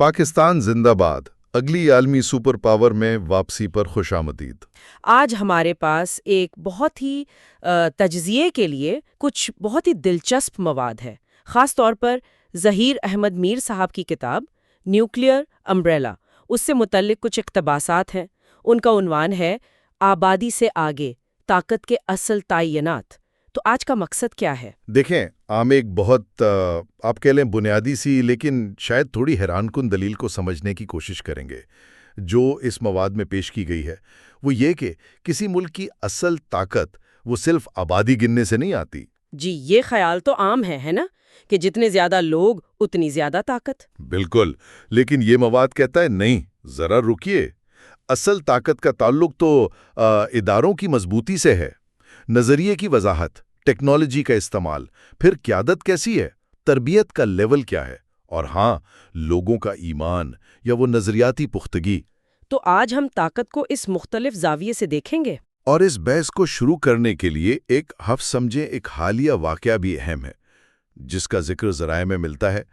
پاکستان زندہ باد اگلی عالمی سپر پاور میں واپسی پر خوش آمدید۔ آج ہمارے پاس ایک بہت ہی تجزیے کے لیے کچھ بہت ہی دلچسپ مواد ہے، خاص طور پر ظہیر احمد میر صاحب کی کتاب نیوکلیئر امبریلا، اس سے متعلق کچھ اقتباسات ہیں۔ ان کا عنوان ہے آبادی سے آگے طاقت کے اصل تعینات۔ تو آج کا مقصد کیا ہے؟ دیکھیں، ہم ایک بہت آپ کہہ لیں بنیادی سی لیکن شاید تھوڑی حیران کن دلیل کو سمجھنے کی کوشش کریں گے جو اس مواد میں پیش کی گئی ہے۔ وہ یہ کہ کسی ملک کی اصل طاقت وہ صرف آبادی گننے سے نہیں آتی۔ جی، یہ خیال تو عام ہے نا، کہ جتنے زیادہ لوگ اتنی زیادہ طاقت۔ بالکل، لیکن یہ مواد کہتا ہے نہیں، ذرا رکیے، اصل طاقت کا تعلق تو اداروں کی مضبوطی سے ہے، نظریے کی وضاحت، ٹیکنالوجی کا استعمال، پھر قیادت کیسی ہے، تربیت کا لیول کیا ہے، اور ہاں، لوگوں کا ایمان یا وہ نظریاتی پختگی۔ تو آج ہم طاقت کو اس مختلف زاویے سے دیکھیں گے۔ اور اس بحث کو شروع کرنے کے لیے ایک سمجھیں ایک حالیہ واقعہ بھی اہم ہے جس کا ذکر ذرائع میں ملتا ہے۔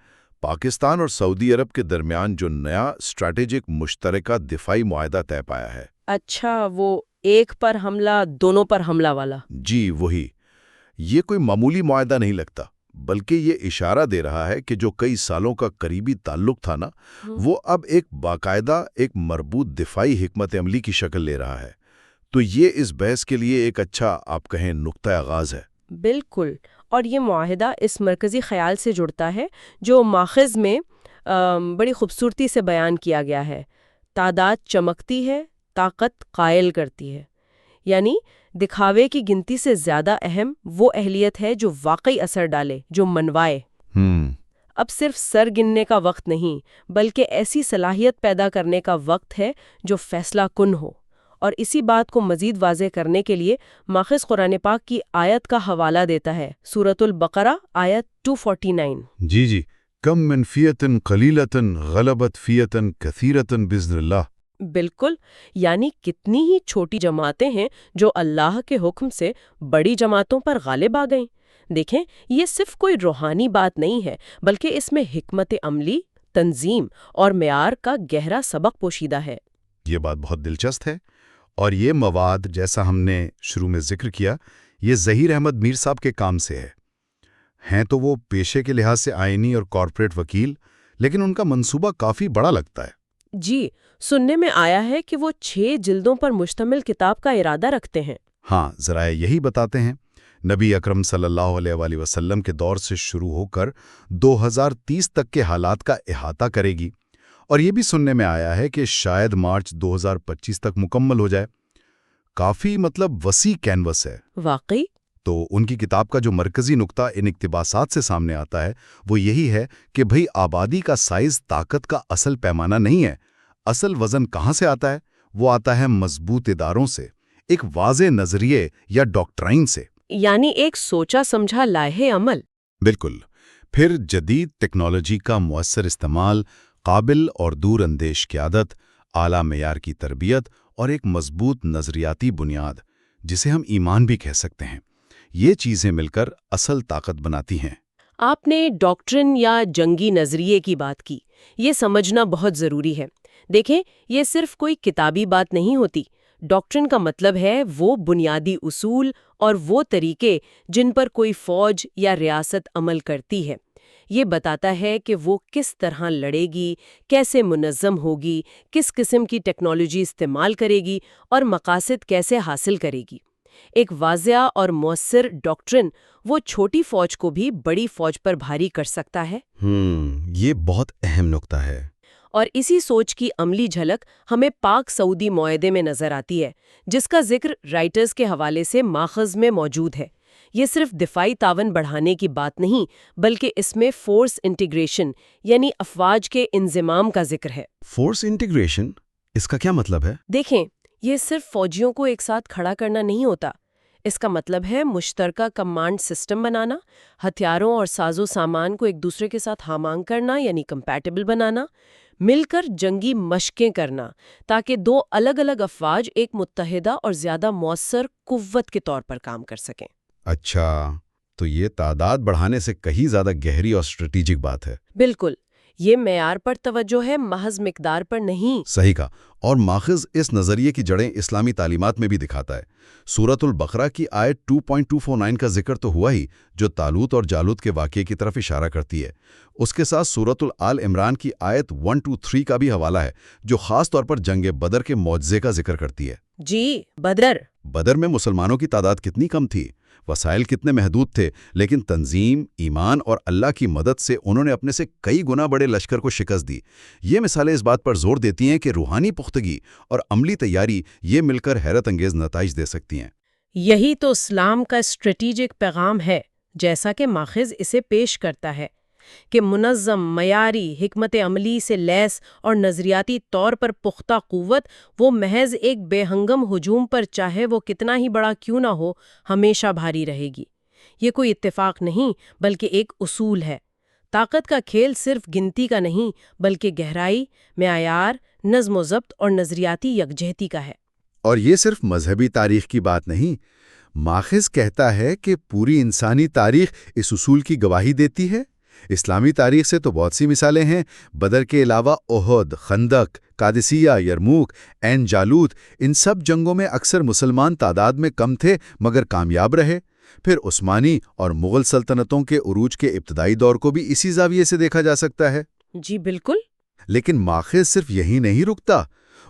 پاکستان اور سعودی عرب کے درمیان جو نیا اسٹریٹجک مشترکہ دفاعی معاہدہ طے پایا ہے۔ اچھا، وہ ایک پر حملہ دونوں پر حملہ والا۔ جی وہی، یہ کوئی معمولی معاہدہ نہیں لگتا، بلکہ یہ اشارہ دے رہا ہے کہ جو کئی سالوں کا قریبی تعلق تھا نا، وہ اب ایک باقاعدہ ایک مربوط دفاعی حکمت عملی کی شکل لے رہا ہے۔ تو یہ اس بحث کے لیے ایک اچھا آپ کہیں نقطہ آغاز ہے۔ بالکل، اور یہ معاہدہ اس مرکزی خیال سے جڑتا ہے جو ماخذ میں بڑی خوبصورتی سے بیان کیا گیا ہے۔ تعداد چمکتی ہے، طاقت قائل کرتی ہے، یعنی دکھاوے کی گنتی سے زیادہ اہم وہ اہلیت ہے جو واقعی اثر ڈالے، جو منوائے۔ اب صرف سر گننے کا وقت نہیں، بلکہ ایسی صلاحیت پیدا کرنے کا وقت ہے جو فیصلہ کن ہو۔ اور اسی بات کو مزید واضح کرنے کے لیے ماخذ قرآن پاک کی آیت کا حوالہ دیتا ہے، سورۃ البقرہ آیت 249۔ جی، کم من فیۃ قلیلۃ غلبت فیۃ کثیرۃ باذن اللہ۔ بالکل، یعنی کتنی ہی چھوٹی جماعتیں ہیں جو اللہ کے حکم سے بڑی جماعتوں پر غالب آ گئیں۔ دیکھیں، یہ صرف کوئی روحانی بات نہیں ہے، بلکہ اس میں حکمت عملی، تنظیم اور معیار کا گہرا سبق پوشیدہ ہے۔ یہ بات بہت دلچسپ ہے، اور یہ مواد جیسا ہم نے شروع میں ذکر کیا، یہ ظہیر احمد میر صاحب کے کام سے ہے۔ ہیں تو وہ پیشے کے لحاظ سے آئینی اور کارپوریٹ وکیل، لیکن ان کا منصوبہ کافی بڑا لگتا ہے۔ جی، سننے میں آیا ہے کہ وہ 6 جلدوں پر مشتمل کتاب کا ارادہ رکھتے ہیں۔ ہاں، ذرائع یہی بتاتے ہیں۔ نبی اکرم صلی اللہ علیہ وآلہ وسلم کے دور سے شروع ہو کر 2030 تک کے حالات کا احاطہ کرے گی، اور یہ بھی سننے میں آیا ہے کہ شاید مارچ 2025 تک مکمل ہو جائے۔ کافی وسیع کینوس ہے۔ واقعی؟ تو ان کی کتاب کا جو مرکزی نقطہ ان اقتباسات سے سامنے آتا ہے وہ یہی ہے کہ بھئی آبادی کا سائز طاقت کا اصل پیمانہ نہیں ہے۔ اصل وزن کہاں سے آتا ہے؟ وہ آتا ہے مضبوط اداروں سے، ایک واضح نظریے یا ڈاکٹرائن سے، یعنی ایک سوچا سمجھا لائحہ عمل۔ بالکل۔ پھر جدید ٹیکنالوجی کا مؤثر استعمال، قابل اور دور اندیش قیادت، اعلیٰ معیار کی تربیت اور ایک مضبوط نظریاتی بنیاد جسے ہم ایمان بھی کہہ سکتے ہیں، یہ چیزیں مل کر اصل طاقت بناتی ہیں۔ آپ نے ڈاکٹرن یا جنگی نظریے کی بات کی، یہ سمجھنا بہت ضروری ہے۔ دیکھیں، یہ صرف کوئی کتابی بات نہیں ہوتی۔ ڈاکٹرن کا مطلب ہے وہ بنیادی اصول اور وہ طریقے جن پر کوئی فوج یا ریاست عمل کرتی ہے۔ یہ بتاتا ہے کہ وہ کس طرح لڑے گی، کیسے منظم ہوگی، کس قسم کی ٹیکنالوجی استعمال کرے گی اور مقاصد کیسے حاصل کرے گی۔ ایک واضح اور مؤثر ڈاکٹرن وہ چھوٹی فوج کو بھی بڑی فوج پر بھاری کر سکتا ہے۔ یہ بہت اہم نقطہ ہے۔ اور اسی سوچ کی عملی جھلک ہمیں پاک سعودی معاہدے میں نظر آتی ہے، جس کا ذکر رائٹرز کے حوالے سے ماخذ میں موجود ہے۔ یہ صرف دفاعی تعاون بڑھانے کی بات نہیں، بلکہ اس میں فورس انٹیگریشن یعنی افواج کے انضمام کا ذکر ہے۔ فورس انٹیگریشن، اس کا کیا مطلب ہے؟ دیکھیں، یہ صرف فوجیوں کو ایک ساتھ کھڑا کرنا نہیں ہوتا۔ اس کا مطلب ہے مشترکہ کمانڈ سسٹم بنانا، ہتھیاروں اور ساز و سامان کو ایک دوسرے کے ساتھ ہم کرنا یعنی کمپیٹیبل بنانا، مل کر جنگی مشقیں کرنا تاکہ 2 الگ الگ افواج ایک متحدہ اور زیادہ مؤثر قوت کے طور پر کام کر سکیں۔ اچھا، تو یہ تعداد بڑھانے سے کہیں زیادہ گہری اور اسٹریٹجک بات ہے۔ بالکل، یہ معیار پر توجہ ہے، محض مقدار پر نہیں۔ صحیح کہا، اور ماخذ اس نظریے کی جڑیں اسلامی تعلیمات میں بھی دکھاتا ہے۔ سورۃ البقرہ کی آیت 2.249 کا ذکر تو ہوا ہی، جو طالوت اور جالوت کے واقعے کی طرف اشارہ کرتی ہے۔ اس کے ساتھ سورۃ آل عمران کی آیت 123 کا بھی حوالہ ہے، جو خاص طور پر جنگ بدر کے معجزے کا ذکر کرتی ہے۔ جی، بدر میں مسلمانوں کی تعداد کتنی کم تھی، وسائل کتنے محدود تھے، لیکن تنظیم، ایمان اور اللہ کی مدد سے انہوں نے اپنے سے کئی گنا بڑے لشکر کو شکست دی۔ یہ مثالیں اس بات پر زور دیتی ہیں کہ روحانی پختگی اور عملی تیاری یہ مل کر حیرت انگیز نتائج دے سکتی ہیں۔ یہی تو اسلام کا اسٹریٹجک پیغام ہے، جیسا کہ ماخذ اسے پیش کرتا ہے، کہ منظم، معیاری، حکمت عملی سے لیس اور نظریاتی طور پر پختہ قوت وہ محض ایک بے ہنگم ہجوم پر چاہے وہ کتنا ہی بڑا کیوں نہ ہو ہمیشہ بھاری رہے گی۔ یہ کوئی اتفاق نہیں بلکہ ایک اصول ہے۔ طاقت کا کھیل صرف گنتی کا نہیں بلکہ گہرائی، معیار، نظم و ضبط اور نظریاتی یکجہتی کا ہے۔ اور یہ صرف مذہبی تاریخ کی بات نہیں، ماخذ کہتا ہے کہ پوری انسانی تاریخ اس اصول کی گواہی دیتی ہے۔ اسلامی تاریخ سے تو بہت سی مثالیں ہیں، بدر کے علاوہ احد، خندق، قادسیہ، یرموک، عین جالوت، ان سب جنگوں میں اکثر مسلمان تعداد میں کم تھے مگر کامیاب رہے۔ پھر عثمانی اور مغل سلطنتوں کے عروج کے ابتدائی دور کو بھی اسی زاویے سے دیکھا جا سکتا ہے۔ جی بالکل۔ لیکن ماخذ صرف یہی نہیں رکتا،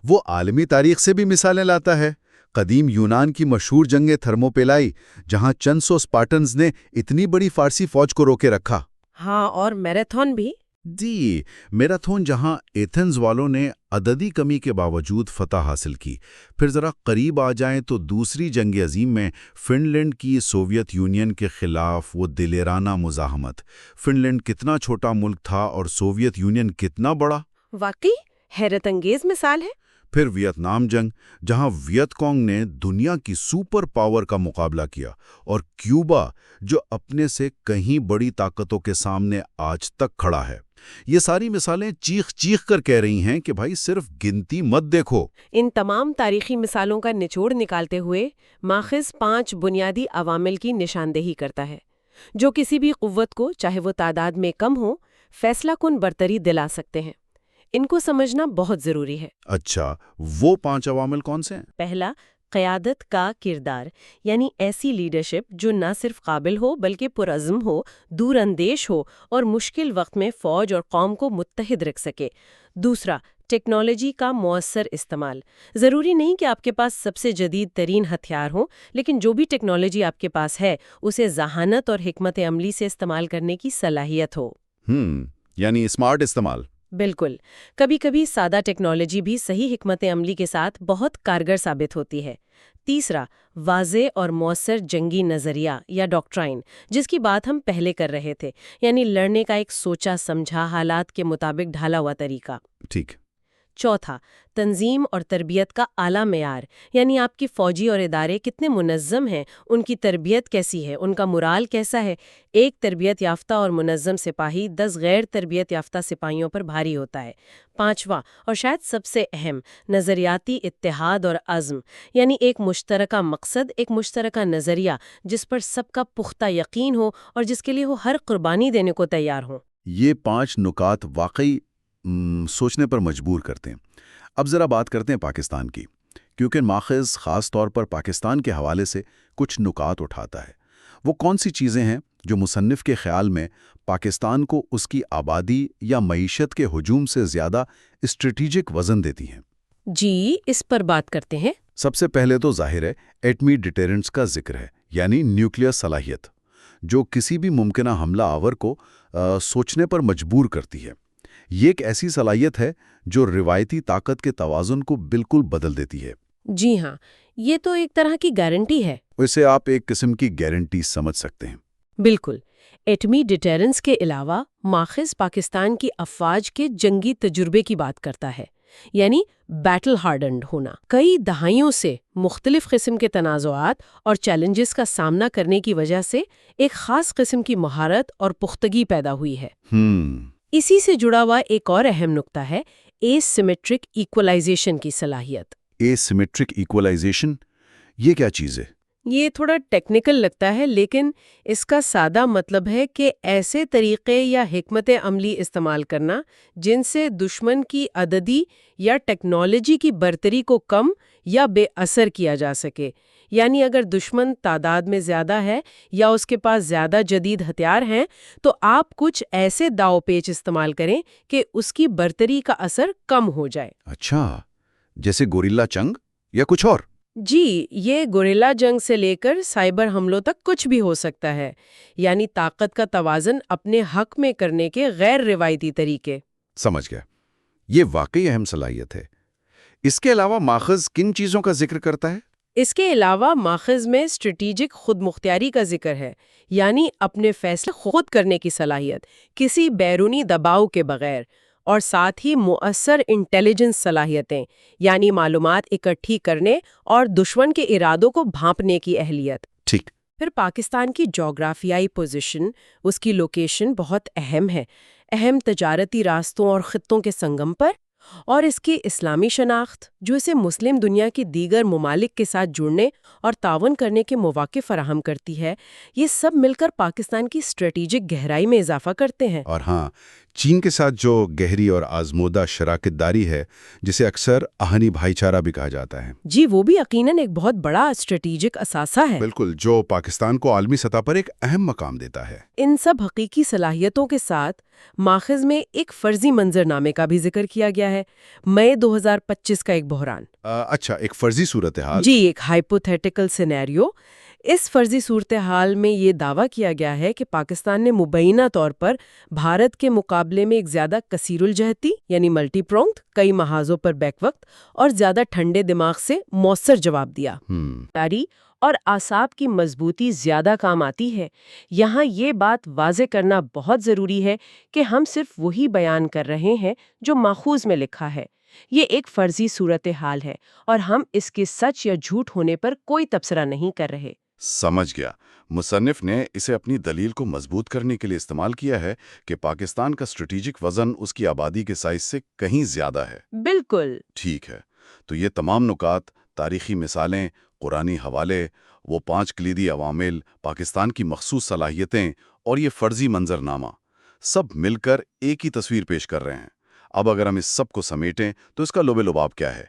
وہ عالمی تاریخ سے بھی مثالیں لاتا ہے۔ قدیم یونان کی مشہور جنگ تھرموپیلائی، جہاں چند سو اسپارٹنز نے اتنی بڑی فارسی فوج کو روکے رکھا۔ ہاں، اور میراتھن بھی۔ جی، میراتھن، جہاں ایتھنز والوں نے عددی کمی کے باوجود فتح حاصل کی۔ پھر ذرا قریب آ جائیں تو دوسری جنگ عظیم میں فن لینڈ کی سوویت یونین کے خلاف وہ دلیرانہ مزاحمت۔ فن لینڈ کتنا چھوٹا ملک تھا اور سوویت یونین کتنا بڑا۔ واقعی حیرت انگیز مثال ہے۔ پھر ویتنام جنگ، جہاں ویت کانگ نے دنیا کی سپر پاور کا مقابلہ کیا، اور کیوبا، جو اپنے سے کہیں بڑی طاقتوں کے سامنے آج تک کھڑا ہے۔ یہ ساری مثالیں چیخ چیخ کر کہہ رہی ہیں کہ بھائی صرف گنتی مت دیکھو۔ ان تمام تاریخی مثالوں کا نچوڑ نکالتے ہوئے ماخذ 5 بنیادی عوامل کی نشاندہی کرتا ہے، جو کسی بھی قوت کو، چاہے وہ تعداد میں کم ہو، فیصلہ کن برتری دلا سکتے ہیں۔ ان کو سمجھنا بہت ضروری ہے۔ اچھا، وہ 5 عوامل کون سے ہیں؟ پہلا، قیادت کا کردار، یعنی ایسی لیڈرشپ جو نہ صرف قابل ہو بلکہ پرعزم ہو، دور اندیش ہو اور مشکل وقت میں فوج اور قوم کو متحد رکھ سکے۔ دوسرا، ٹیکنالوجی کا مؤثر استعمال۔ ضروری نہیں کہ آپ کے پاس سب سے جدید ترین ہتھیار ہوں، لیکن جو بھی ٹیکنالوجی آپ کے پاس ہے اسے ذہانت اور حکمت عملی سے استعمال کرنے کی صلاحیت ہو۔ یعنی اسمارٹ استعمال۔ بالکل، کبھی کبھی سادہ ٹیکنالوجی بھی صحیح حکمت عملی کے ساتھ بہت کارگر ثابت ہوتی ہے۔ تیسرا، واضح اور مؤثر جنگی نظریہ یا ڈاکٹرائن، جس کی بات ہم پہلے کر رہے تھے، یعنی لڑنے کا ایک سوچا سمجھا، حالات کے مطابق ڈھالا ہوا طریقہ۔ ٹھیک۔ چوتھا، تنظیم اور تربیت کا اعلیٰ معیار، یعنی آپ کی فوجی اور ادارے کتنے منظم ہیں، ان کی تربیت کیسی ہے، ان کا مرال کیسا ہے۔ ایک تربیت یافتہ اور منظم سپاہی 10 غیر تربیت یافتہ سپاہیوں پر بھاری ہوتا ہے۔ پانچواں اور شاید سب سے اہم، نظریاتی اتحاد اور عزم، یعنی ایک مشترکہ مقصد، ایک مشترکہ نظریہ جس پر سب کا پختہ یقین ہو اور جس کے لیے وہ ہر قربانی دینے کو تیار ہوں۔ یہ 5 نکات واقعی سوچنے پر مجبور کرتے ہیں۔ اب ذرا بات کرتے ہیں پاکستان کی، کیونکہ ماخذ خاص طور پر پاکستان کے حوالے سے کچھ نکات اٹھاتا ہے۔ وہ کون سی چیزیں ہیں جو مصنف کے خیال میں پاکستان کو اس کی آبادی یا معیشت کے ہجوم سے زیادہ اسٹریٹجک وزن دیتی ہیں؟ جی، اس پر بات کرتے ہیں۔ سب سے پہلے تو ظاہر ہے ایٹمی ڈیٹرنٹس کا ذکر ہے، یعنی نیوکلیئر صلاحیت، جو کسی بھی ممکنہ حملہ آور کو سوچنے پر مجبور کرتی ہے۔ یہ ایک ایسی صلاحیت ہے جو روایتی طاقت کے توازن کو بالکل بدل دیتی ہے۔ جی ہاں، یہ تو ایک طرح کی گارنٹی ہے۔ اسے آپ ایک قسم کی گارنٹی سمجھ سکتے ہیں۔ بالکل۔ ایٹمی ڈیٹرنس کے علاوہ ماخذ پاکستان کی افواج کے جنگی تجربے کی بات کرتا ہے، یعنی بیٹل ہارڈنڈ ہونا۔ کئی دہائیوں سے مختلف قسم کے تنازعات اور چیلنجز کا سامنا کرنے کی وجہ سے ایک خاص قسم کی مہارت اور پختگی پیدا ہوئی ہے۔ اسی سے جڑا ہوا ایک اور اہم نقطہ ہے اے سیمیٹرک ایکولائزیشن کی صلاحیت۔ اے سیمیٹرک ایکولائزیشن، یہ کیا چیز ہے؟ یہ تھوڑا ٹیکنیکل لگتا ہے، لیکن اس کا سادہ مطلب ہے کہ ایسے طریقے یا حکمت عملی استعمال کرنا جن سے دشمن کی عددی یا ٹیکنالوجی کی برتری کو کم یا بے اثر کیا جا سکے۔ یعنی اگر دشمن تعداد میں زیادہ ہے یا اس کے پاس زیادہ جدید ہتھیار ہیں تو آپ کچھ ایسے داؤ پیچ استعمال کریں کہ اس کی برتری کا اثر کم ہو جائے۔ اچھا، جیسے گوریلا جنگ یا کچھ اور؟ جی، یہ گوریلا جنگ سے لے کر سائبر حملوں تک کچھ بھی ہو سکتا ہے، یعنی طاقت کا توازن اپنے حق میں کرنے کے غیر روایتی طریقے۔ سمجھ گیا، یہ واقعی اہم صلاحیت ہے۔ اس کے علاوہ ماخذ کن چیزوں کا ذکر کرتا ہے؟ اس کے علاوہ ماخذ میں اسٹریٹجک خود مختاری کا ذکر ہے، یعنی اپنے فیصلے خود کرنے کی صلاحیت، کسی بیرونی دباؤ کے بغیر، اور ساتھ ہی مؤثر انٹیلیجنس صلاحیتیں، یعنی معلومات اکٹھی کرنے اور دشمن کے ارادوں کو بھانپنے کی اہلیت۔ ٹھیک۔ پھر پاکستان کی جغرافیائی پوزیشن، اس کی لوکیشن بہت اہم ہے، اہم تجارتی راستوں اور خطوں کے سنگم پر، اور اس کی اسلامی شناخت جو اسے مسلم دنیا کی دیگر ممالک کے ساتھ جڑنے اور تعاون کرنے کے مواقع فراہم کرتی ہے، یہ سب مل کر پاکستان کی اسٹریٹجک گہرائی میں اضافہ کرتے ہیں۔ اور ہاں، چین کے ساتھ جو گہری اور آزمودہ شراکت داری ہے، جسے اکثر آہنی بھائی چارہ بھی کہا جاتا ہے۔ جی، وہ بھی یقیناً ایک بہت بڑا اسٹریٹجک اثاثہ ہے۔ بالکل، جو پاکستان کو عالمی سطح پر ایک اہم مقام دیتا ہے۔ ان سب حقیقی صلاحیتوں کے ساتھ ماخذ میں ایک فرضی منظرنامے کا بھی ذکر کیا گیا ہے، مئی 2025 کا ایک بحران۔ اچھا، ایک فرضی صورتحال۔ جی، ایک ہائپوتھیٹیکل سینیریو۔ اس فرضی صورتحال میں یہ دعویٰ کیا گیا ہے کہ پاکستان نے مبینہ طور پر بھارت کے مقابلے میں ایک زیادہ کثیر الجہتی یعنی ملٹی پرونگڈ، کئی محاذوں پر بیک وقت اور زیادہ ٹھنڈے دماغ سے مؤثر جواب دیا۔ تاری اور اعصاب کی مضبوطی زیادہ کام آتی ہے۔ یہاں یہ بات واضح کرنا بہت ضروری ہے کہ ہم صرف وہی بیان کر رہے ہیں جو ماخوذ میں لکھا ہے۔ یہ ایک فرضی صورتحال ہے اور ہم اس کے سچ یا جھوٹ ہونے پر کوئی تبصرہ نہیں کر رہے۔ سمجھ گیا۔ مصنف نے اسے اپنی دلیل کو مضبوط کرنے کے لیے استعمال کیا ہے کہ پاکستان کا اسٹریٹجک وزن اس کی آبادی کے سائز سے کہیں زیادہ ہے۔ بالکل ٹھیک ہے، تو یہ تمام نکات، تاریخی مثالیں، قرآنی حوالے، وہ 5 کلیدی عوامل، پاکستان کی مخصوص صلاحیتیں اور یہ فرضی منظرنامہ، سب مل کر ایک ہی تصویر پیش کر رہے ہیں۔ اب اگر ہم اس سب کو سمیٹیں تو اس کا لب لباب کیا ہے؟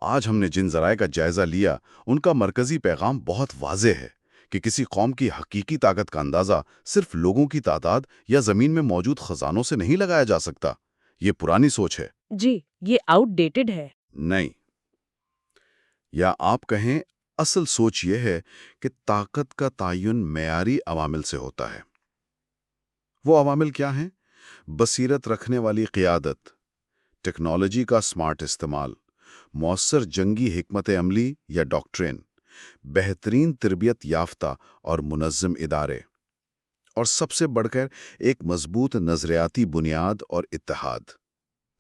آج ہم نے جن ذرائع کا جائزہ لیا ان کا مرکزی پیغام بہت واضح ہے کہ کسی قوم کی حقیقی طاقت کا اندازہ صرف لوگوں کی تعداد یا زمین میں موجود خزانوں سے نہیں لگایا جا سکتا۔ یہ پرانی سوچ ہے۔ جی، یہ آؤٹ ڈیٹڈ ہے۔ نہیں، یا آپ کہیں اصل سوچ یہ ہے کہ طاقت کا تعین معیاری عوامل سے ہوتا ہے۔ وہ عوامل کیا ہیں؟ بصیرت رکھنے والی قیادت، ٹیکنالوجی کا سمارٹ استعمال، مؤثر جنگی حکمت عملی یا ڈاکٹرین، بہترین تربیت یافتہ اور منظم ادارے، اور سب سے بڑھ کر ایک مضبوط نظریاتی بنیاد اور اتحاد۔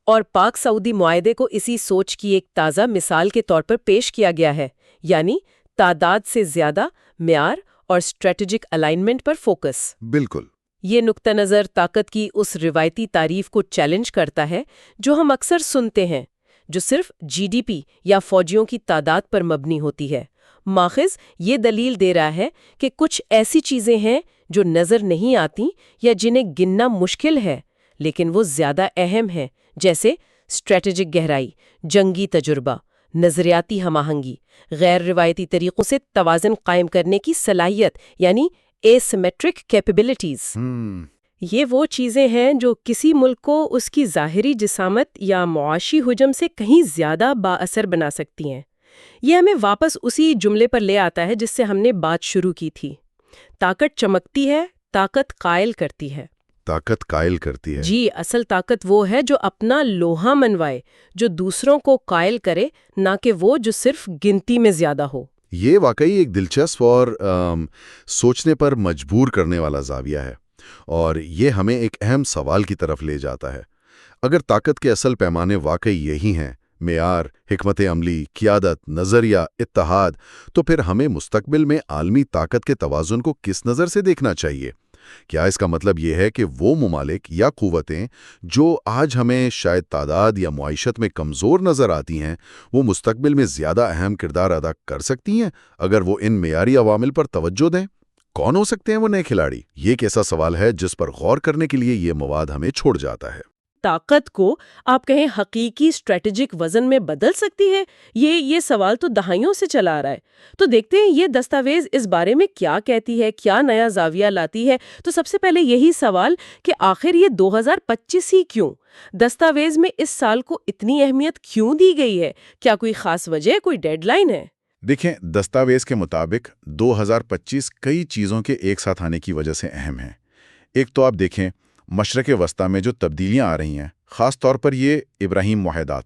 اور پاک سعودی معاہدے کو اسی سوچ کی ایک تازہ مثال کے طور پر پیش کیا گیا ہے، یعنی تعداد سے زیادہ معیار اور اسٹریٹجک الائنمنٹ پر فوکس۔ بالکل۔ یہ نقطہ نظر طاقت کی اس روایتی تعریف کو چیلنج کرتا ہے جو ہم اکثر سنتے ہیں، جو صرف جی ڈی پی یا فوجیوں کی تعداد پر مبنی ہوتی ہے۔ ماخذ یہ دلیل دے رہا ہے کہ کچھ ایسی چیزیں ہیں جو نظر نہیں آتی یا جنہیں گننا مشکل ہے، لیکن وہ زیادہ اہم ہیں، جیسے اسٹریٹجک گہرائی، جنگی تجربہ، نظریاتی ہم آہنگی، غیر روایتی طریقوں سے توازن قائم کرنے کی صلاحیت یعنی asymmetric capabilities۔ یہ وہ چیزیں ہیں جو کسی ملک کو اس کی ظاہری جسامت یا معاشی حجم سے کہیں زیادہ بااثر بنا سکتی ہیں۔ یہ ہمیں واپس اسی جملے پر لے آتا ہے جس سے ہم نے بات شروع کی تھی۔ طاقت چمکتی ہے، طاقت قائل کرتی ہے۔ طاقت قائل کرتی ہے۔ جی، اصل طاقت وہ ہے جو اپنا لوہا منوائے، جو دوسروں کو قائل کرے، نہ کہ وہ جو صرف گنتی میں زیادہ ہو۔ یہ واقعی ایک دلچسپ اور سوچنے پر مجبور کرنے والا زاویہ ہے، اور یہ ہمیں ایک اہم سوال کی طرف لے جاتا ہے۔ اگر طاقت کے اصل پیمانے واقعی یہی ہیں، معیار، حکمت عملی، قیادت، نظریہ، اتحاد، تو پھر ہمیں مستقبل میں عالمی طاقت کے توازن کو کس نظر سے دیکھنا چاہیے؟ کیا اس کا مطلب یہ ہے کہ وہ ممالک یا قوتیں جو آج ہمیں شاید تعداد یا معیشت میں کمزور نظر آتی ہیں، وہ مستقبل میں زیادہ اہم کردار ادا کر سکتی ہیں اگر وہ ان معیاری عوامل پر توجہ دیں؟ کون ہو سکتے ہیں وہ نئے کھلاڑی؟ یہ ایک ایسا سوال ہے جس پر غور کرنے کے لیے یہ مواد ہمیں چھوڑ جاتا ہے۔ طاقت کو آپ کہیں حقیقی اسٹریٹجک وزن میں بدل سکتی ہے؟ یہ سوال تو دہائیوں سے چلا آ رہا ہے۔ تو دیکھتے ہیں یہ دستاویز اس بارے میں کیا کہتی ہے، کیا نیا زاویہ لاتی ہے۔ تو سب سے پہلے یہی سوال کہ آخر یہ 2025 ہی کیوں؟ دستاویز میں اس سال کو اتنی اہمیت کیوں دی گئی ہے؟ کیا کوئی خاص وجہ، کوئی ڈیڈ لائن ہے؟ دیکھیں، دستاویز کے مطابق 2025 کئی چیزوں کے ایک ساتھ آنے کی وجہ سے اہم ہے۔ ایک تو آپ دیکھیں مشرق وسطیٰ میں جو تبدیلیاں آ رہی ہیں، خاص طور پر یہ ابراہیم معاہدات،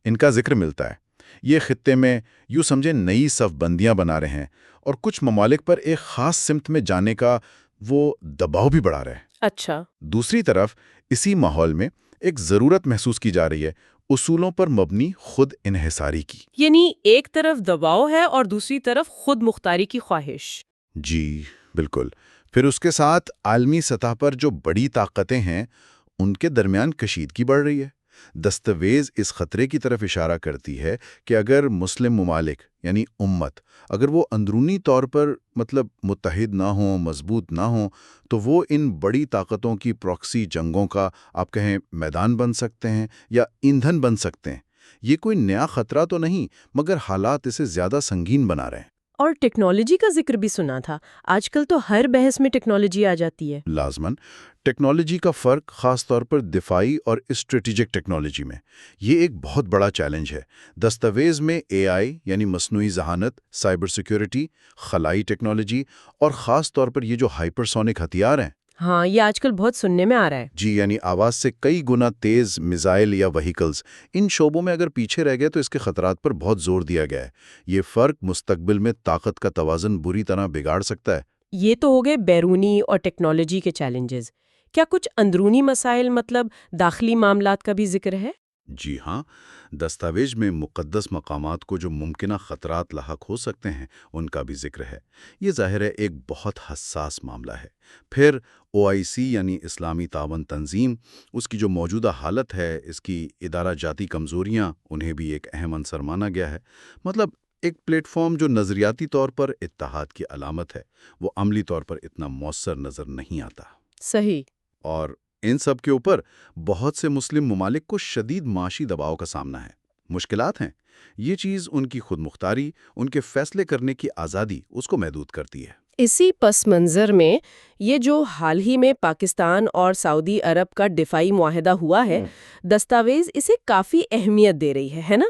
ان کا ذکر ملتا ہے۔ یہ خطے میں یوں سمجھیں نئی صف بندیاں بنا رہے ہیں اور کچھ ممالک پر ایک خاص سمت میں جانے کا وہ دباؤ بھی بڑھا رہے ہیں۔ اچھا۔ دوسری طرف اسی ماحول میں ایک ضرورت محسوس کی جا رہی ہے اصولوں پر مبنی خود انحصاری کی۔ یعنی ایک طرف دباؤ ہے اور دوسری طرف خود مختاری کی خواہش۔ جی بالکل۔ پھر اس کے ساتھ عالمی سطح پر جو بڑی طاقتیں ہیں ان کے درمیان کشیدگی بڑھ رہی ہے۔ دستاویز اس خطرے کی طرف اشارہ کرتی ہے کہ اگر مسلم ممالک یعنی امت اگر وہ اندرونی طور پر متحد نہ ہوں، مضبوط نہ ہوں، تو وہ ان بڑی طاقتوں کی پراکسی جنگوں کا آپ کہیں میدان بن سکتے ہیں یا ایندھن بن سکتے ہیں۔ یہ کوئی نیا خطرہ تو نہیں، مگر حالات اسے زیادہ سنگین بنا رہے ہیں۔ اور ٹیکنالوجی کا ذکر بھی سنا تھا۔ آج کل تو ہر بحث میں ٹیکنالوجی آ جاتی ہے۔ لازماً ٹیکنالوجی کا فرق خاص طور پر دفاعی اور اسٹریٹجک ٹیکنالوجی میں، یہ ایک بہت بڑا چیلنج ہے۔ دستاویز میں AI یعنی مصنوعی ذہانت، سائبر سیکیورٹی، خلائی ٹیکنالوجی اور خاص طور پر یہ جو ہائپرسونک ہتھیار ہیں، ہاں، یہ آج کل بہت سننے میں آ رہا ہے۔ جی یعنی آواز سے کئی گنا تیز میزائل یا وہیکلز، ان شعبوں میں اگر پیچھے رہ گئے تو اس کے خطرات پر بہت زور دیا گیا ہے۔ یہ فرق مستقبل میں طاقت کا توازن بری طرح بگاڑ سکتا ہے۔ یہ تو ہو گئے بیرونی اور ٹیکنالوجی کے چیلنجز۔ کیا کچھ اندرونی مسائل داخلی معاملات کا بھی ذکر ہے؟ جی ہاں، دستاویز میں مقدس مقامات کو جو ممکنہ خطرات لاحق ہو سکتے ہیں ان کا بھی ذکر ہے۔ یہ ظاہر ہے ایک بہت حساس معاملہ ہے۔ پھر OIC یعنی اسلامی تعاون تنظیم، اس کی جو موجودہ حالت ہے، اس کی ادارہ جاتی کمزوریاں، انہیں بھی ایک اہم عنصر مانا گیا ہے۔ ایک پلیٹ فارم جو نظریاتی طور پر اتحاد کی علامت ہے، وہ عملی طور پر اتنا مؤثر نظر نہیں آتا۔ صحیح۔ اور ان سب کے اوپر بہت سے مسلم ممالک کو شدید معاشی دباؤ کا سامنا ہے، مشکلات ہیں۔ یہ چیز ان کی خود مختاری، ان کے فیصلے کرنے کی آزادی، اس کو محدود کرتی ہے۔ اسی پس منظر میں یہ جو حال ہی میں پاکستان اور سعودی عرب کا دفاعی معاہدہ ہوا ہے، دستاویز اسے کافی اہمیت دے رہی ہے نا؟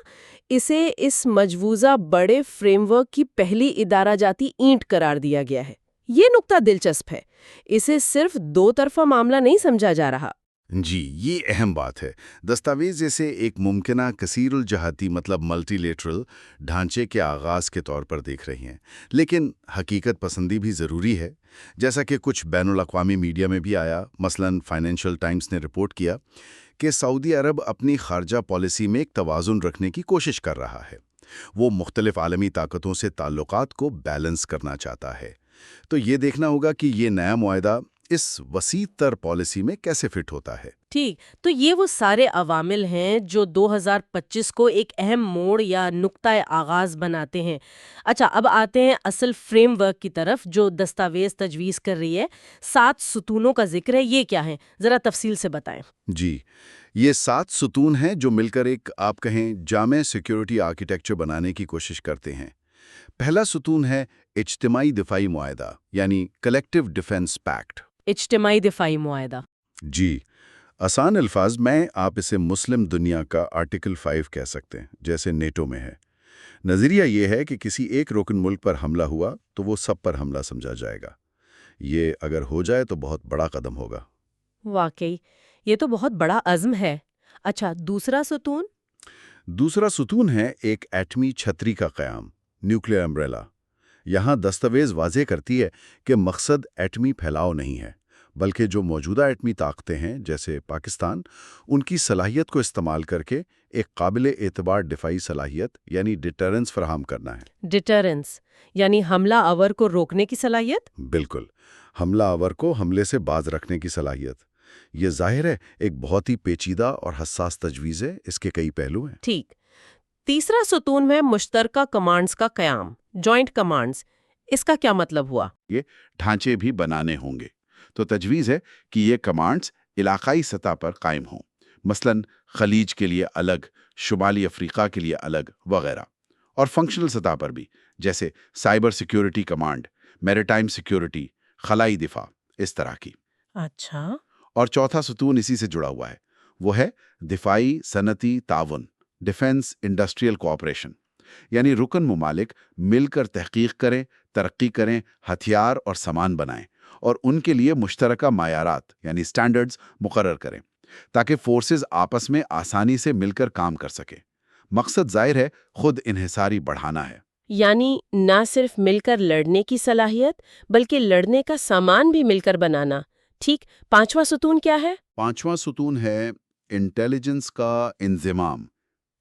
اسے اس مجوزہ بڑے فریم ورک کی پہلی ادارہ جاتی اینٹ قرار دیا گیا ہے۔ یہ نقطہ دلچسپ ہے۔ اسے صرف دو طرفہ معاملہ نہیں سمجھا جا رہا۔ جی، یہ اہم بات ہے۔ دستاویز اسے ایک ممکنہ کثیر الجہتی ملٹی لیٹرل ڈھانچے کے آغاز کے طور پر دیکھ رہی ہیں، لیکن حقیقت پسندی بھی ضروری ہے۔ جیسا کہ کچھ بین الاقوامی میڈیا میں بھی آیا، مثلاً فائنینشل ٹائمز نے رپورٹ کیا کہ سعودی عرب اپنی خارجہ پالیسی میں ایک توازن رکھنے کی کوشش کر رہا ہے۔ وہ مختلف عالمی طاقتوں سے تعلقات کو بیلنس کرنا چاہتا ہے۔ تو یہ دیکھنا ہوگا کہ یہ نیا معاہدہ اس وسیع تر پالیسی میں کیسے فٹ ہوتا ہے۔ ٹھیک، تو یہ وہ سارے عوامل ہیں جو 2025 کو ایک اہم موڑ یا نقطۂ آغاز بناتے ہیں۔ اچھا، اب آتے ہیں اصل فریم ورک کی طرف جو دستاویز تجویز کر رہی ہے۔ 7 ستونوں کا ذکر ہے، یہ کیا ہیں؟ ذرا تفصیل سے بتائیں۔ جی، یہ 7 ستون ہیں جو مل کر ایک آپ کہیں جامع سیکیورٹی آرکیٹیکچر بنانے کی کوشش کرتے ہیں۔ پہلا ستون ہے اجتماعی دفاعی معاہدہ یعنی کلیکٹیو ڈیفنس پیکٹ۔ اجتماعی دفاعی معاہدہ۔ جی، آسان الفاظ میں آپ اسے مسلم دنیا کا آرٹیکل 5 کہہ سکتے ہیں، جیسے نیٹو میں ہے۔ نظریہ یہ ہے کہ کسی ایک رکن ملک پر حملہ ہوا تو وہ سب پر حملہ سمجھا جائے گا۔ یہ اگر ہو جائے تو بہت بڑا قدم ہوگا۔ واقعی یہ تو بہت بڑا عزم ہے۔ اچھا، دوسرا ستون؟ دوسرا ستون ہے ایک ایٹمی چھتری کا قیام، نیوکلیئر امبریلا۔ یہاں دستاویز واضح کرتی ہے کہ مقصد ایٹمی پھیلاؤ نہیں ہے، بلکہ جو موجودہ ایٹمی طاقتیں ہیں جیسے پاکستان، ان کی صلاحیت کو استعمال کر کے ایک قابل اعتبار دفاعی صلاحیت یعنی ڈیٹرنس فراہم کرنا ہے۔ ڈیٹرنس یعنی حملہ آور کو روکنے کی صلاحیت؟ بالکل، حملہ آور کو حملے سے باز رکھنے کی صلاحیت۔ یہ ظاہر ہے ایک بہت ہی پیچیدہ اور حساس تجویز ہے، اس کے کئی پہلو ہیں۔ ٹھیک۔ تیسرا ستون میں مشترکہ کمانڈز کا قیام، جوائنٹ کمانڈز، اس کا کیا مطلب ہوا؟ یہ ڈھانچے بھی بنانے ہوں گے، تو تجویز ہے کہ یہ کمانڈز علاقائی سطح پر قائم ہوں، مثلا خلیج کے لیے الگ، شمالی افریقہ کے لیے الگ وغیرہ، اور فنکشنل سطح پر بھی، جیسے cyber security command, maritime security, خلائی دفاع، اس طرح کی۔ اچھا۔ اور چوتھا ستون اسی سے جڑا ہوا ہے، وہ ہے دفاعی صنعتی تعاون، ڈیفنس انڈسٹریل کوآپریشن، یعنی رکن ممالک مل کر تحقیق کریں، ترقی کریں، ہتھیار اور سامان بنائیں، اور ان کے لیے مشترکہ معیارات یعنی سٹینڈرڈز مقرر کریں تاکہ فورسز آپس میں آسانی سے مل کر کام کر سکیں۔ مقصد ظاہر ہے خود انحصاری بڑھانا ہے۔ یعنی نہ صرف مل کر لڑنے کی صلاحیت بلکہ لڑنے کا سامان بھی مل کر بنانا۔ ٹھیک، پانچواں ستون کیا ہے؟ پانچواں ستون ہے انٹیلیجنس کا انضمام،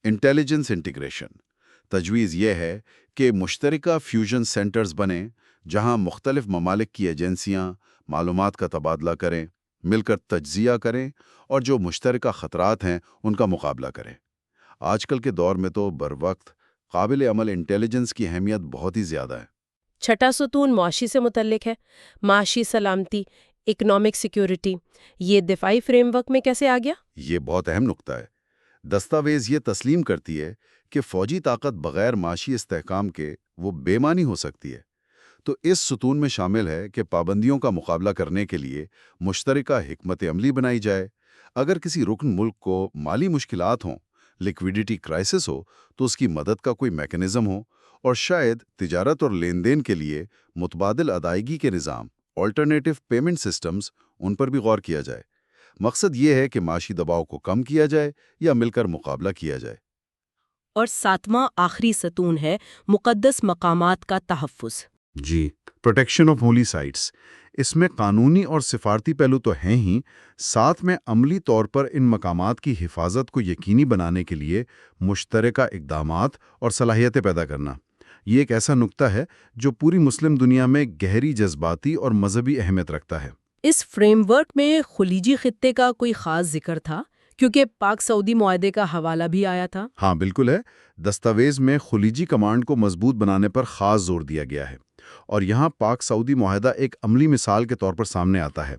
انٹیلیجنس انٹیگریشن۔ تجویز یہ ہے کہ مشترکہ فیوژن سینٹرز بنیں جہاں مختلف ممالک کی ایجنسیاں معلومات کا تبادلہ کریں، مل کر تجزیہ کریں اور جو مشترکہ خطرات ہیں ان کا مقابلہ کریں۔ آج کل کے دور میں تو بروقت قابل عمل انٹیلیجنس کی اہمیت بہت ہی زیادہ ہے۔ چھٹا ستون معاشی سے متعلق ہے، معاشی سلامتی، اکنامک سیکیورٹی، یہ دفاعی فریم ورک میں کیسے آ گیا؟ یہ بہت اہم نقطہ ہے۔ دستاویز یہ تسلیم کرتی ہے کہ فوجی طاقت بغیر معاشی استحکام کے وہ بے معنی ہو سکتی ہے۔ تو اس ستون میں شامل ہے کہ پابندیوں کا مقابلہ کرنے کے لیے مشترکہ حکمت عملی بنائی جائے۔ اگر کسی رکن ملک کو مالی مشکلات ہوں، لیکویڈیٹی کرائسس ہو، تو اس کی مدد کا کوئی میکنزم ہو، اور شاید تجارت اور لین دین کے لیے متبادل ادائیگی کے نظام، آلٹرنیٹیو پیمنٹ سسٹمز، ان پر بھی غور کیا جائے۔ مقصد یہ ہے کہ معاشی دباؤ کو کم کیا جائے یا مل کر مقابلہ کیا جائے۔ اور ساتواں آخری ستون ہے مقدس مقامات کا تحفظ۔ جی، پروٹیکشن آف ہولی سائٹس۔ اس میں قانونی اور سفارتی پہلو تو ہیں ہی، ساتھ میں عملی طور پر ان مقامات کی حفاظت کو یقینی بنانے کے لیے مشترکہ اقدامات اور صلاحیتیں پیدا کرنا۔ یہ ایک ایسا نقطہ ہے جو پوری مسلم دنیا میں گہری جذباتی اور مذہبی اہمیت رکھتا ہے۔ اس فریم ورک میں خلیجی خطے کا کوئی خاص ذکر تھا کیونکہ پاک سعودی معاہدے کا حوالہ بھی آیا تھا۔ ہاں بالکل ہے، دستاویز میں خلیجی کمانڈ کو مضبوط بنانے پر خاص زور دیا گیا ہے، اور یہاں پاک سعودی معاہدہ ایک عملی مثال کے طور پر سامنے آتا ہے۔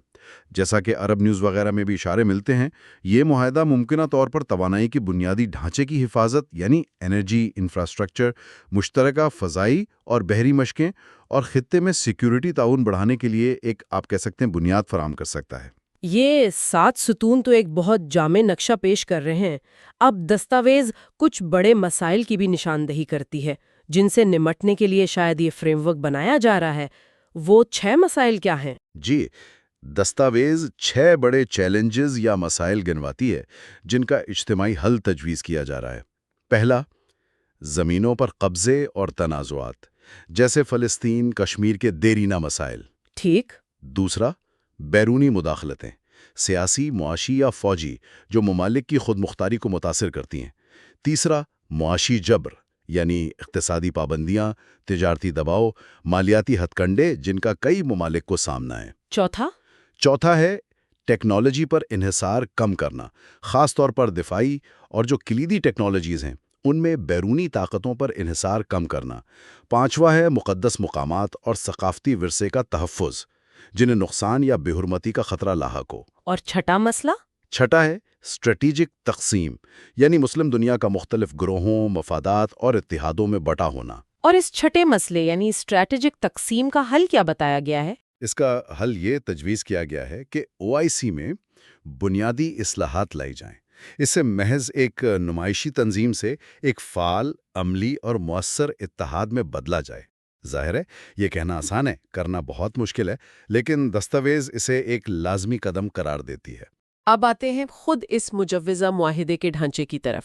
جیسا کہ عرب نیوز وغیرہ میں بھی اشارے ملتے ہیں، یہ معاہدہ ممکنہ طور پر توانائی کی بنیادی ڈھانچے کی حفاظت یعنی انرجی انفراسٹرکچر، مشترکہ فضائی اور بحری مشقیں اور خطے میں سیکیورٹی تعاون بڑھانے کے لیے ایک آپ کہہ سکتے ہیں بنیاد فراہم کر سکتا ہے۔ یہ 7 ستون تو ایک بہت جامع نقشہ پیش کر رہے ہیں۔ اب دستاویز کچھ بڑے مسائل کی بھی نشاندہی کرتی ہے جن سے نمٹنے کے لیے شاید یہ فریم ورک بنایا جا رہا ہے۔ وہ 6 مسائل کیا ہیں؟ جی، دستاویز 6 بڑے چیلنجز یا مسائل گنواتی ہے جن کا اجتماعی حل تجویز کیا جا رہا ہے۔ پہلا، زمینوں پر قبضے اور تنازعات، جیسے فلسطین، کشمیر کے دیرینہ مسائل۔ ٹھیک۔ دوسرا، بیرونی مداخلتیں، سیاسی، معاشی یا فوجی، جو ممالک کی خود مختاری کو متاثر کرتی ہیں۔ تیسرا، معاشی جبر، یعنی اقتصادی پابندیاں، تجارتی دباؤ، مالیاتی ہتھ کنڈے جن کا کئی ممالک کو سامنا ہے۔ چوتھا ہے ٹیکنالوجی پر انحصار کم کرنا، خاص طور پر دفاعی اور جو کلیدی ٹیکنالوجیز ہیں ان میں بیرونی طاقتوں پر انحصار کم کرنا۔ پانچواں ہے مقدس مقامات اور ثقافتی ورثے کا تحفظ، جنہیں نقصان یا بے حرمتی کا خطرہ لاحق ہو۔ اور چھٹا مسئلہ؟ چھٹا ہے اسٹریٹجک تقسیم، یعنی مسلم دنیا کا مختلف گروہوں، مفادات اور اتحادوں میں بٹا ہونا۔ اور اس چھٹے مسئلے یعنی اسٹریٹجک تقسیم کا حل کیا بتایا گیا ہے؟ اس کا حل یہ تجویز کیا گیا ہے کہ OIC میں بنیادی اصلاحات لائی جائیں۔ اس سے محض ایک نمائشی تنظیم سے ایک فعال، عملی اور مؤثر اتحاد میں بدلا جائے۔ ظاہر ہے یہ کہنا آسان ہے، کرنا بہت مشکل ہے، لیکن دستاویز اسے ایک لازمی قدم قرار دیتی ہے۔ اب آتے ہیں خود اس مجوزہ معاہدے کے ڈھانچے کی طرف۔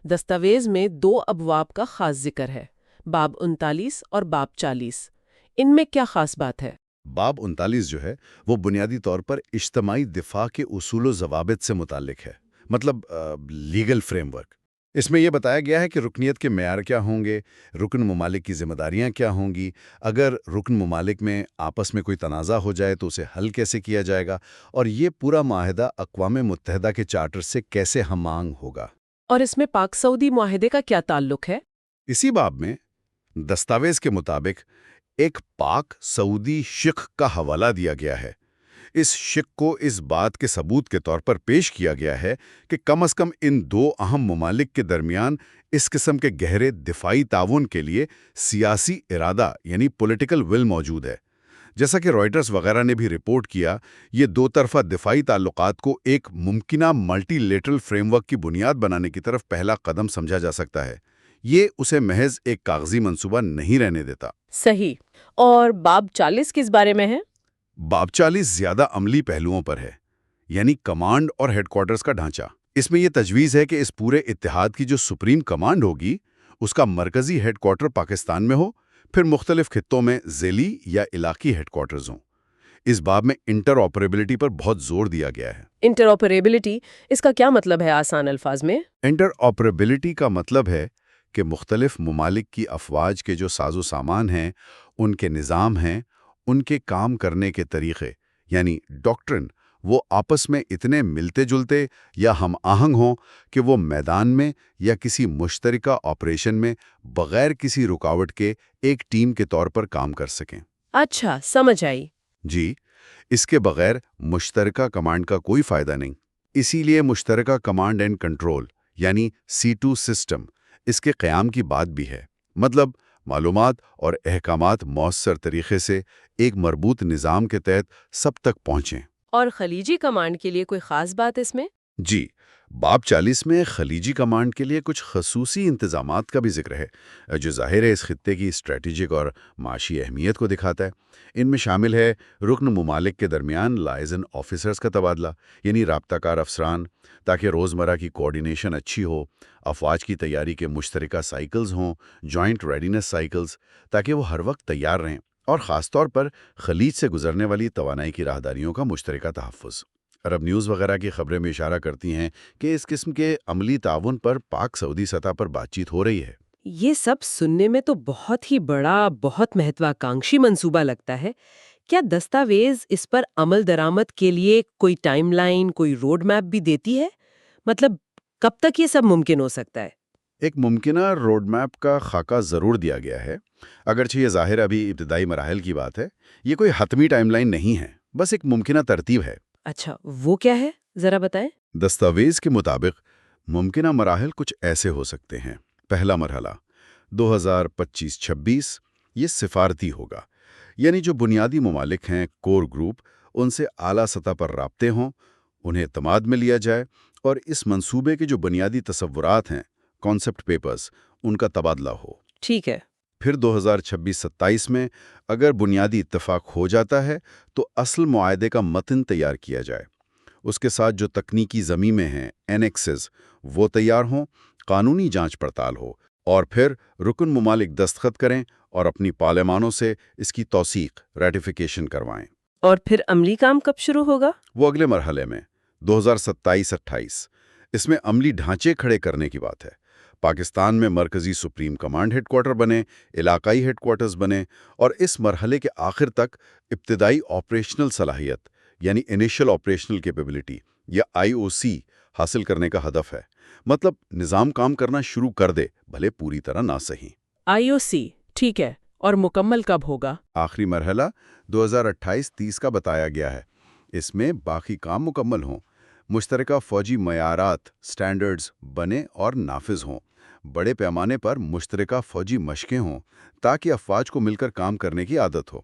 دستاویز میں 2 ابواب کا خاص ذکر ہے، باب 39 اور باب 40۔ ان میں کیا خاص بات ہے؟ باب 39 جو ہے وہ بنیادی طور پر اجتماعی دفاع کے اصول و ضوابط سے متعلق ہے، مطلب لیگل فریم ورک۔ اس میں یہ بتایا گیا ہے کہ رکنیت کے معیار کیا ہوں گے، رکن ممالک کی ذمہ داریاں کیا ہوں گی، اگر رکن ممالک میں آپس میں کوئی تنازع ہو جائے تو اسے حل کیسے کیا جائے گا، اور یہ پورا معاہدہ اقوام متحدہ کے چارٹر سے کیسے ہم آہنگ ہوگا۔ اور اس میں پاک سعودی معاہدے کا کیا تعلق ہے؟ اسی باب میں دستاویز کے مطابق ایک پاک سعودی شق کا حوالہ دیا گیا ہے۔ اس شق کو اس بات کے ثبوت کے طور پر پیش کیا گیا ہے کہ کم از کم ان دو اہم ممالک کے درمیان اس قسم کے گہرے دفاعی تعاون کے لیے سیاسی ارادہ یعنی پولیٹیکل ول موجود ہے۔ جیسا کہ رائٹرز وغیرہ نے بھی رپورٹ کیا، یہ دو طرفہ دفاعی تعلقات کو ایک ممکنہ ملٹی لیٹرل فریم ورک کی بنیاد بنانے کی طرف پہلا قدم سمجھا جا سکتا ہے۔ یہ اسے محض ایک کاغذی منصوبہ نہیں رہنے دیتا۔ صحیح۔ اور باب 40 کس بارے میں ہے؟ باب 40 زیادہ عملی پہلوؤں پر ہے، یعنی کمانڈ اور ہیڈ کوارٹرز کا ڈھانچہ۔ اس میں یہ تجویز ہے کہ اس پورے اتحاد کی جو سپریم کمانڈ ہوگی، اس کا مرکزی ہیڈ کوارٹر پاکستان میں ہو، پھر مختلف خطوں میں ذیلی یا علاقی ہیڈ کوارٹرز ہوں۔ اس باب میں انٹر آپریبلٹی پر بہت زور دیا گیا ہے۔ انٹر آپریبلٹی، اس کا کیا مطلب ہے آسان الفاظ میں؟ انٹر آپریبلٹی کا مطلب ہے کہ مختلف ممالک کی افواج کے جو ساز و سامان ہیں، ان کے نظام ہیں، ان کے کام کرنے کے طریقے یعنی ڈاکٹرن، وہ آپس میں اتنے ملتے جلتے یا ہم آہنگ ہوں کہ وہ میدان میں یا کسی مشترکہ آپریشن میں بغیر کسی رکاوٹ کے ایک ٹیم کے طور پر کام کر سکیں۔ اچھا، سمجھ آئی۔ جی، اس کے بغیر مشترکہ کمانڈ کا کوئی فائدہ نہیں۔ اسی لیے مشترکہ کمانڈ اینڈ کنٹرول یعنی C2 سسٹم اس کے قیام کی بات بھی ہے، مطلب معلومات اور احکامات مؤثر طریقے سے ایک مربوط نظام کے تحت سب تک پہنچیں۔ اور خلیجی کمانڈ کے لیے کوئی خاص بات اس میں؟ جی، باب 40 میں خلیجی کمانڈ کے لیے کچھ خصوصی انتظامات کا بھی ذکر ہے، جو ظاہر ہے اس خطے کی اسٹریٹجک اور معاشی اہمیت کو دکھاتا ہے۔ ان میں شامل ہے رکن ممالک کے درمیان لائزن آفیسرز کا تبادلہ، یعنی رابطہ کار افسران، تاکہ روزمرہ کی کوارڈینیشن اچھی ہو، افواج کی تیاری کے مشترکہ سائیکلز ہوں، جوائنٹ ریڈینس سائیکلز، تاکہ وہ ہر وقت تیار رہیں، اور خاص طور پر خلیج سے گزرنے والی توانائی کی راہداریوں کا مشترکہ تحفظ۔ عرب نیوز وغیرہ کی خبریں میں اشارہ کرتی ہیں کہ اس قسم کے عملی تعاون پر پاک سعودی سطح پر بات چیت ہو رہی ہے۔ یہ سب سننے میں تو بہت ہی بڑا، بہت مہتواکانکشی منصوبہ لگتا ہے۔ کیا دستاویز اس پر عمل درآمد کے لیے کوئی ٹائم لائن، کوئی روڈ میپ بھی دیتی ہے؟ مطلب کب تک یہ سب ممکن ہو سکتا ہے؟ ایک ممکنہ روڈ میپ کا خاکہ ضرور دیا گیا ہے، اگرچہ یہ ظاہر ابھی ابتدائی مراحل کی بات ہے۔ یہ کوئی حتمی ٹائم لائن نہیں ہے، بس ایک ممکنہ ترتیب ہے۔ اچھا، وہ کیا ہے؟ ذرا بتائیں۔ دستاویز کے مطابق ممکنہ مراحل کچھ ایسے ہو سکتے ہیں۔ پہلا مرحلہ 2025-26 یہ سفارتی ہوگا، یعنی جو بنیادی ممالک ہیں، کور گروپ، ان سے اعلیٰ سطح پر رابطے ہوں، انہیں اعتماد میں لیا جائے، اور اس منصوبے کے جو بنیادی تصورات ہیں، کانسیپٹ پیپرز، ان کا تبادلہ ہو۔ ٹھیک ہے۔ پھر 2026-27 میں اگر بنیادی اتفاق ہو جاتا ہے تو اصل معاہدے کا متن تیار کیا جائے، اس کے ساتھ جو تکنیکی ضمیمیں ہیں، اینیکسز، وہ تیار ہوں، قانونی جانچ پڑتال ہو، اور پھر رکن ممالک دستخط کریں اور اپنی پارلیمانوں سے اس کی توثیق، ریٹیفیکیشن کروائیں۔ اور پھر عملی کام کب شروع ہوگا؟ وہ اگلے مرحلے میں 2027-28 اس میں عملی ڈھانچے کھڑے کرنے کی بات ہے۔ پاکستان میں مرکزی سپریم کمانڈ ہیڈ کوارٹر بنے، علاقائی ہیڈ کوارٹرز بنے، اور اس مرحلے کے آخر تک ابتدائی آپریشنل صلاحیت یعنی انیشل آپریشنل کیپیبلٹی یا IOC حاصل کرنے کا ہدف ہے۔ مطلب نظام کام کرنا شروع کر دے، بھلے پوری طرح نہ صحیح۔ IOC، ٹھیک ہے۔ اور مکمل کب ہوگا؟ آخری مرحلہ 2028-30 کا بتایا گیا ہے۔ اس میں باقی کام مکمل ہوں، مشترکہ فوجی معیارات، سٹینڈرڈز بنے اور نافذ ہوں، بڑے پیمانے پر مشترکہ فوجی مشقیں ہوں تاکہ افواج کو مل کر کام کرنے کی عادت ہو،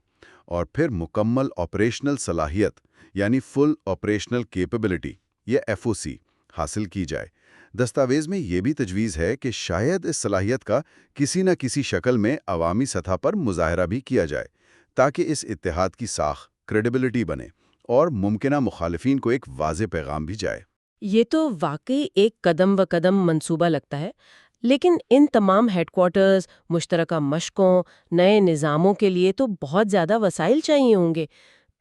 اور پھر مکمل آپریشنل صلاحیت یعنی فل آپریشنل کیپیبلٹی یہ FOC حاصل کی جائے۔ دستاویز میں یہ بھی تجویز ہے کہ شاید اس صلاحیت کا کسی نہ کسی شکل میں عوامی سطح پر مظاہرہ بھی کیا جائے تاکہ اس اتحاد کی ساخ، کریڈیبلٹی بنے اور ممکنہ مخالفین کو ایک واضح پیغام بھی جائے۔ یہ تو واقعی ایک قدم و قدم منصوبہ لگتا ہے۔ لیکن ان تمام ہیڈ کوارٹرز، مشترکہ مشقوں، نئے نظاموں کے لیے تو بہت زیادہ وسائل چاہیے ہوں گے۔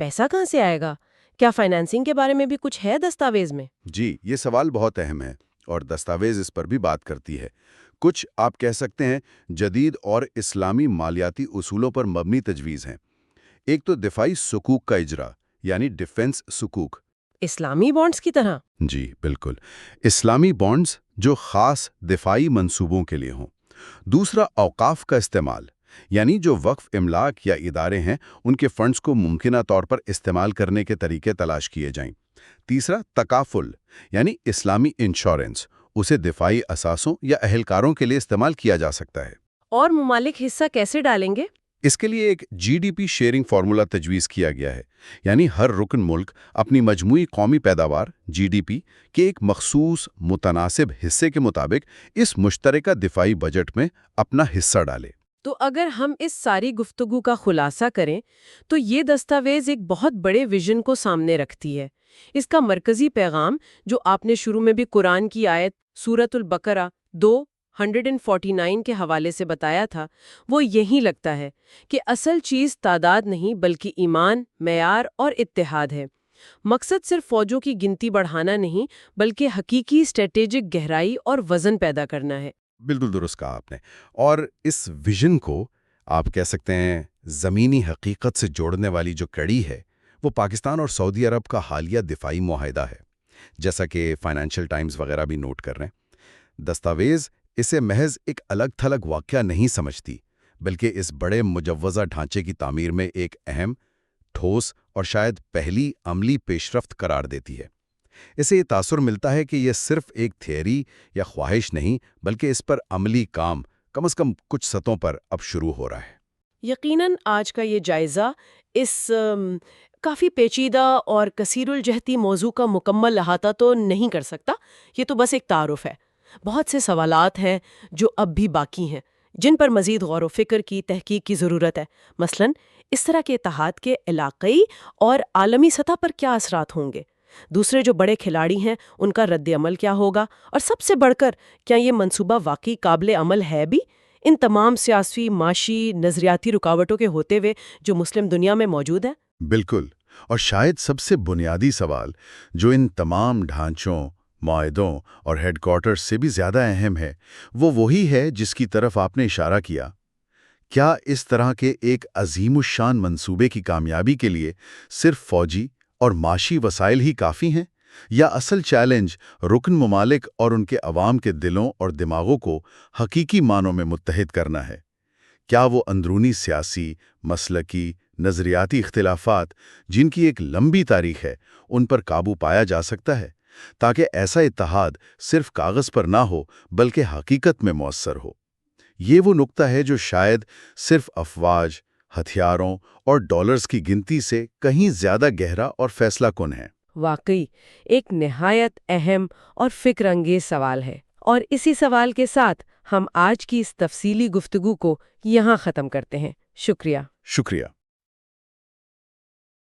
پیسہ کہاں سے آئے گا؟ کیا فائنانسنگ کے بارے میں بھی کچھ ہے دستاویز میں؟ جی، یہ سوال بہت اہم ہے اور دستاویز اس پر بھی بات کرتی ہے۔ کچھ آپ کہہ سکتے ہیں جدید اور اسلامی مالیاتی اصولوں پر مبنی تجویز ہیں۔ ایک تو دفاعی صکوک کا اجرا، یعنی ڈیفنس صکوک۔ اسلامی بانڈز کی طرح؟ جی بالکل، اسلامی بانڈز جو خاص دفاعی منصوبوں کے لیے ہوں۔ دوسرا، اوقاف کا استعمال، یعنی جو وقف املاک یا ادارے ہیں ان کے فنڈز کو ممکنہ طور پر استعمال کرنے کے طریقے تلاش کیے جائیں۔ تیسرا، تکافل، یعنی اسلامی انشورنس، اسے دفاعی اثاثوں یا اہلکاروں کے لیے استعمال کیا جا سکتا ہے۔ اور ممالک حصہ کیسے ڈالیں گے؟ اس کے لیے ایک GDP شیئرنگ فارمولا تجویز کیا گیا ہے، یعنی ہر رکن ملک اپنی مجموعی قومی پیداوار GDP کے ایک مخصوص متناسب حصے کے مطابق اس مشترکہ دفاعی بجٹ میں اپنا حصہ ڈالے۔ تو اگر ہم اس ساری گفتگو کا خلاصہ کریں تو یہ دستاویز ایک بہت بڑے ویژن کو سامنے رکھتی ہے۔ اس کا مرکزی پیغام، جو آپ نے شروع میں بھی قرآن کی آیت سورۃ البقرہ 249 کے حوالے سے بتایا تھا، وہ یہی لگتا ہے کہ اصل چیز تعداد نہیں بلکہ ایمان، معیار اور اتحاد ہے۔ مقصد صرف فوجوں کی گنتی بڑھانا نہیں بلکہ حقیقی اسٹریٹجک گہرائی اور وزن پیدا کرنا ہے۔ بالکل درست کہا آپ نے، اور اس ویژن کو آپ کہہ سکتے ہیں زمینی حقیقت سے جوڑنے والی جو کڑی ہے وہ پاکستان اور سعودی عرب کا حالیہ دفاعی معاہدہ ہے، جیسا کہ فائنینشیل ٹائمز وغیرہ بھی نوٹ کر رہے ہیں۔ دستاویز اسے محض ایک الگ تھلگ واقعہ نہیں سمجھتی، بلکہ اس بڑے مجوزہ ڈھانچے کی تعمیر میں ایک اہم، ٹھوس اور شاید پہلی عملی پیشرفت قرار دیتی ہے۔ اسے یہ تاثر ملتا ہے کہ یہ صرف ایک تھیوری یا خواہش نہیں بلکہ اس پر عملی کام کم از کم کچھ سطحوں پر اب شروع ہو رہا ہے۔ یقیناً آج کا یہ جائزہ اس کافی پیچیدہ اور کثیر الجہتی موضوع کا مکمل احاطہ تو نہیں کر سکتا، یہ تو بس ایک تعارف ہے۔ بہت سے سوالات ہیں جو اب بھی باقی ہیں، جن پر مزید غور و فکر کی تحقیق کی ضرورت ہے۔ مثلاً اس طرح کے اتحاد کے علاقائی اور عالمی سطح پر کیا اثرات ہوں گے؟ دوسرے جو بڑے کھلاڑی ہیں ان کا رد عمل کیا ہوگا؟ اور سب سے بڑھ کر کیا یہ منصوبہ واقعی قابل عمل ہے بھی؟ ان تمام سیاسی، معاشی، نظریاتی رکاوٹوں کے ہوتے ہوئے جو مسلم دنیا میں موجود ہیں؟ بالکل، اور شاید سب سے بنیادی سوال جو ان تمام ڈھانچوں، معاہدوں اور ہیڈ کوارٹرز سے بھی زیادہ اہم ہے، وہ وہی ہے جس کی طرف آپ نے اشارہ کیا۔ کیا اس طرح کے ایک عظیم الشان منصوبے کی کامیابی کے لیے صرف فوجی اور معاشی وسائل ہی کافی ہیں، یا اصل چیلنج رکن ممالک اور ان کے عوام کے دلوں اور دماغوں کو حقیقی معنوں میں متحد کرنا ہے؟ کیا وہ اندرونی سیاسی، مسلکی، نظریاتی اختلافات جن کی ایک لمبی تاریخ ہے ان پر قابو پایا جا سکتا ہے تاکہ ایسا اتحاد صرف کاغذ پر نہ ہو بلکہ حقیقت میں مؤثر ہو؟ یہ وہ نقطہ ہے جو شاید صرف افواج، ہتھیاروں اور ڈالرز کی گنتی سے کہیں زیادہ گہرا اور فیصلہ کن ہے۔ واقعی ایک نہایت اہم اور فکر انگیز سوال ہے، اور اسی سوال کے ساتھ ہم آج کی اس تفصیلی گفتگو کو یہاں ختم کرتے ہیں۔ شکریہ۔ شکریہ۔